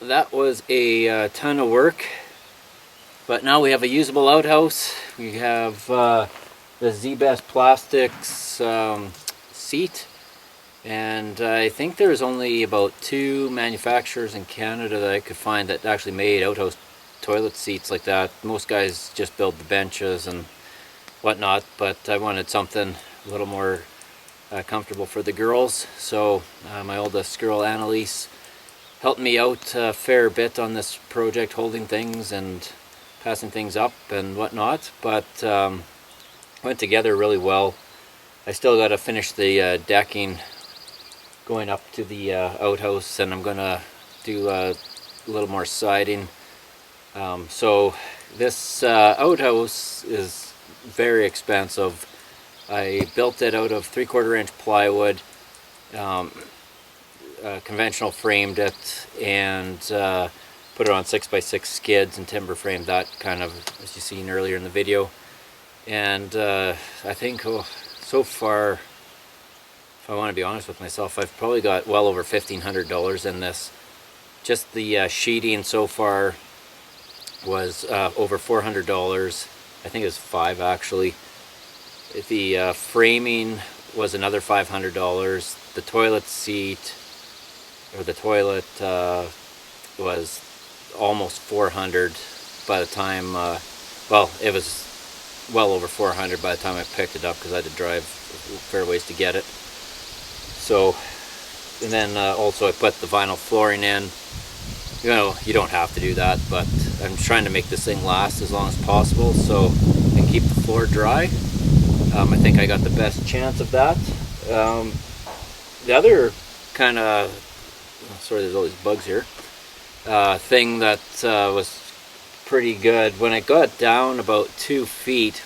that was a ton of work, but now we have a usable outhouse. We have the Z-Best Plastics seat, and I think there's only about 2 manufacturers in Canada that I could find that actually made outhouse toilet seats like that. Most guys just build the benches and whatnot, but I wanted something a little more comfortable for the girls. So my oldest girl, Annalise, helped me out a fair bit on this project, holding things and passing things up and whatnot, but went together really well. I still got to finish the decking going up to the outhouse, and I'm going to do a little more siding. So this outhouse is very expensive. I built it out of 3/4 inch plywood, conventional framed it, and put it on 6x6 skids and timber framed that, kind of as you seen earlier in the video. And I think so far, if I want to be honest with myself, I've probably got well over $1,500 in this. Just the sheeting so far was over $400. I think it was $500 actually. The framing was another $500. The toilet seat, or the toilet, was almost $400 by the time, well, it was well over $400 by the time I picked it up, because I had to drive a fair ways to get it. So, and then also I put the vinyl flooring in. You know, you don't have to do that, but I'm trying to make this thing last as long as possible so I can keep the floor dry. I think I got the best chance of that. The other kind of, sorry, there's all these bugs here, thing that was pretty good, when I got down about 2 feet,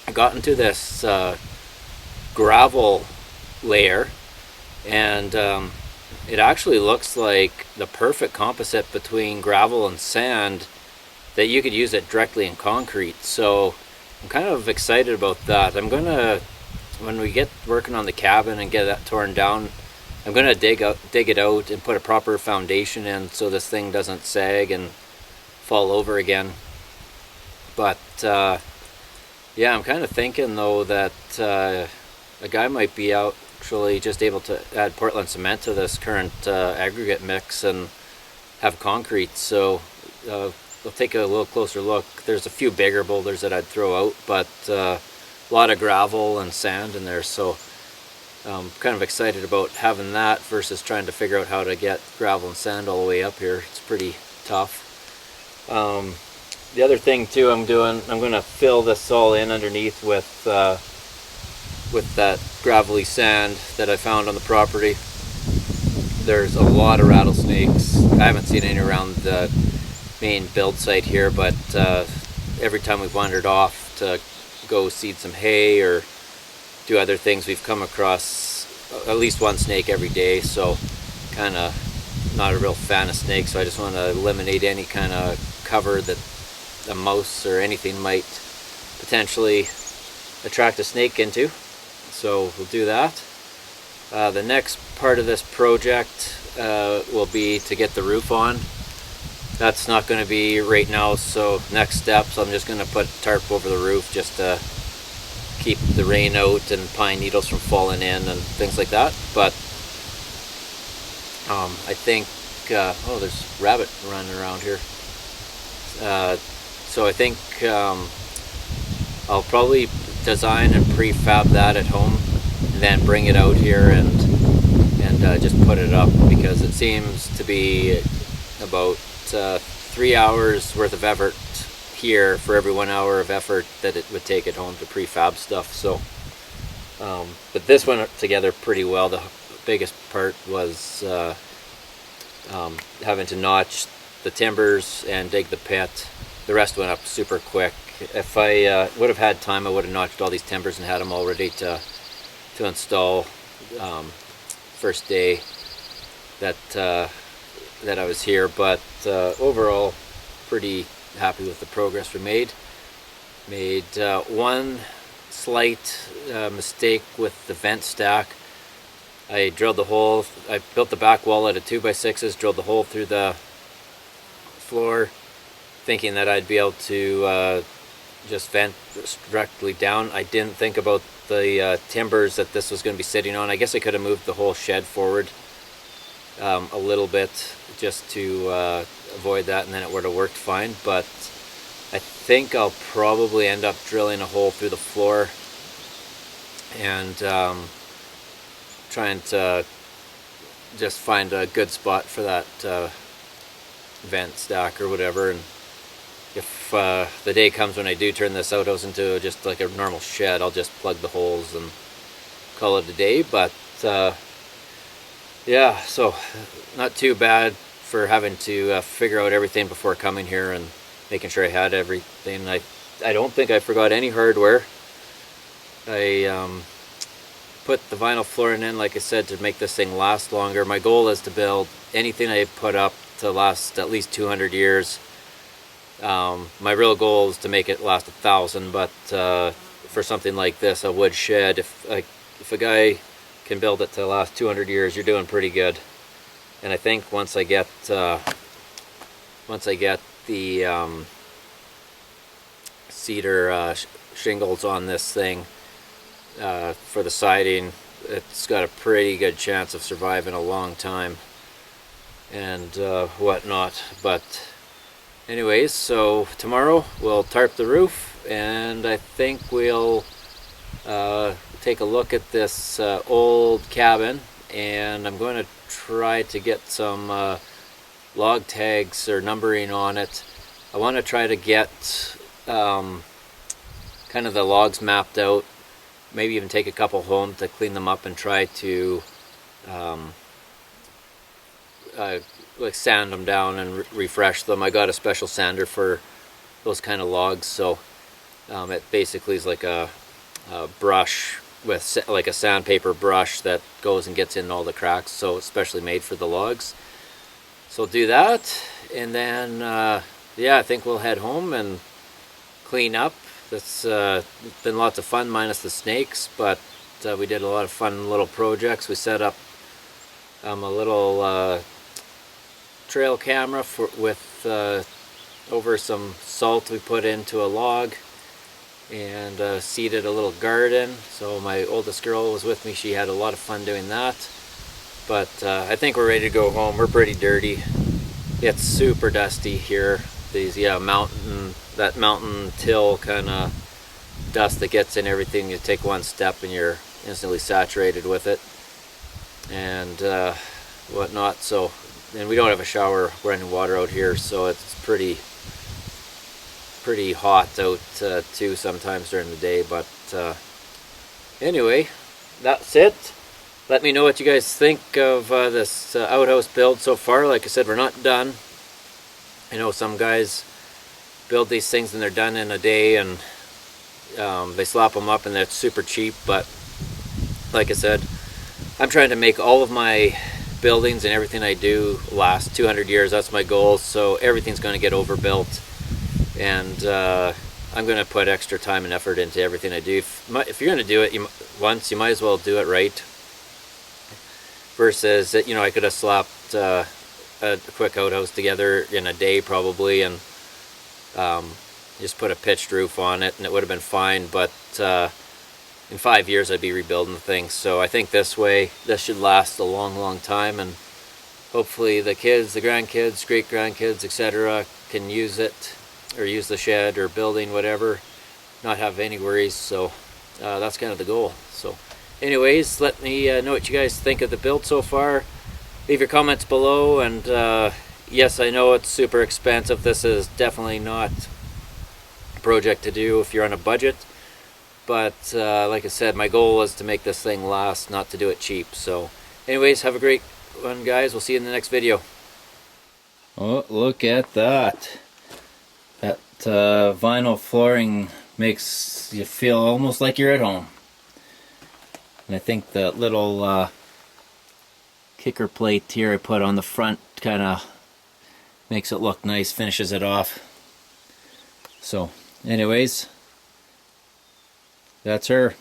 I got into this gravel layer, and it actually looks like the perfect composite between gravel and sand, that you could use it directly in concrete. So I'm kind of excited about that. I'm gonna, when we get working on the cabin and get that torn down, I'm gonna dig it out and put a proper foundation in so this thing doesn't sag and fall over again. But yeah, I'm kind of thinking though that a guy might be actually just able to add Portland cement to this current aggregate mix and have concrete. So we'll take a little closer look. There's a few bigger boulders that I'd throw out, but a lot of gravel and sand in there. So I'm kind of excited about having that versus trying to figure out how to get gravel and sand all the way up here. It's pretty tough. The other thing too I'm going to fill this all in underneath with that gravelly sand that I found on the property. There's a lot of rattlesnakes. I haven't seen any around the main build site here, but every time we've wandered off to go seed some hay or do other things, we've come across at least one snake every day. So kind of not a real fan of snakes, so I just want to eliminate any kind of cover that a mouse or anything might potentially attract a snake into. So we'll do that. The next part of this project will be to get the roof on. That's not going to be right now, so next steps, I'm just going to put tarp over the roof just to keep the rain out and pine needles from falling in and things like that. But I think, oh, there's rabbit running around here. So I think I'll probably design and prefab that at home, and then bring it out here and just put it up, because it seems to be about 3 hours worth of effort here for every 1 hour of effort that it would take at home to prefab stuff. So but this went together pretty well. The biggest part was having to notch the timbers and dig the pit. The rest went up super quick. If I would have had time, I would have notched all these timbers and had them all ready to install first day that I was here. But overall, pretty happy with the progress we made. Made one slight mistake with the vent stack. I drilled the hole. I built the back wall out of 2x6s, drilled the hole through the floor, thinking that I'd be able to just vent directly down. I didn't think about the timbers that this was going to be sitting on. I guess I could have moved the whole shed forward a little bit just to avoid that, and then it would have worked fine. But I think I'll probably end up drilling a hole through the floor and trying to just find a good spot for that vent stack or whatever. And if the day comes when I do turn this outhouse into just like a normal shed, I'll just plug the holes and call it a day. But yeah, so not too bad for having to figure out everything before coming here and making sure I had everything. I don't think I forgot any hardware. I put the vinyl flooring in, like I said, to make this thing last longer. My goal is to build anything I put up to last at least 200 years. My real goal is to make it last 1,000, but for something like this, a wood shed, if a guy can build it to last 200 years, you're doing pretty good. And I think once I get the cedar shingles on this thing for the siding, it's got a pretty good chance of surviving a long time and whatnot. But anyways, so tomorrow we'll tarp the roof, and I think we'll take a look at this old cabin, and I'm going to try to get some log tags or numbering on it. I want to try to get kind of the logs mapped out, maybe even take a couple home to clean them up and try to like sand them down and refresh them. I got a special sander for those kind of logs, so it basically is like a brush with like a sandpaper brush that goes and gets in all the cracks, so it's specially made for the logs. So I'll do that, and then yeah, I think we'll head home and clean up. It's been lots of fun minus the snakes, but we did a lot of fun little projects. We set up a little trail camera with over some salt we put into a log, and seeded a little garden. So my oldest girl was with me. She had a lot of fun doing that. But I think we're ready to go home. We're pretty dirty. It's super dusty here. These that mountain till kind of dust that gets in everything. You take one step and you're instantly saturated with it and whatnot. So, and we don't have a shower running water out here, so it's pretty hot out too sometimes during the day. But anyway, that's it. Let me know what you guys think of this outhouse build so far. Like I said, we're not done. I know some guys build these things and they're done in a day, and they slap them up and that's super cheap. But like I said, I'm trying to make all of my buildings and everything I do last 200 years. That's my goal. So everything's going to get overbuilt, and I'm going to put extra time and effort into everything I do. If you're going to do it once, you might as well do it right. Versus, you know, I could have slapped a quick outhouse together in a day probably, and just put a pitched roof on it, and it would have been fine. But in 5 years, I'd be rebuilding the thing. So I think this way, this should last a long time, and hopefully the kids, the grandkids, great grandkids, etc., can use it, or use the shed or building, whatever, not have any worries. So that's kind of the goal. So anyways, let me know what you guys think of the build so far. Leave your comments below, and yes, I know it's super expensive. This is definitely not a project to do if you're on a budget, but like I said, my goal is to make this thing last, not to do it cheap. So anyways, have a great one, guys. We'll see you in the next video. Oh, look at that. That vinyl flooring makes you feel almost like you're at home. And I think the little kicker plate here I put on the front kind of makes it look nice, finishes it off. So anyways, that's her.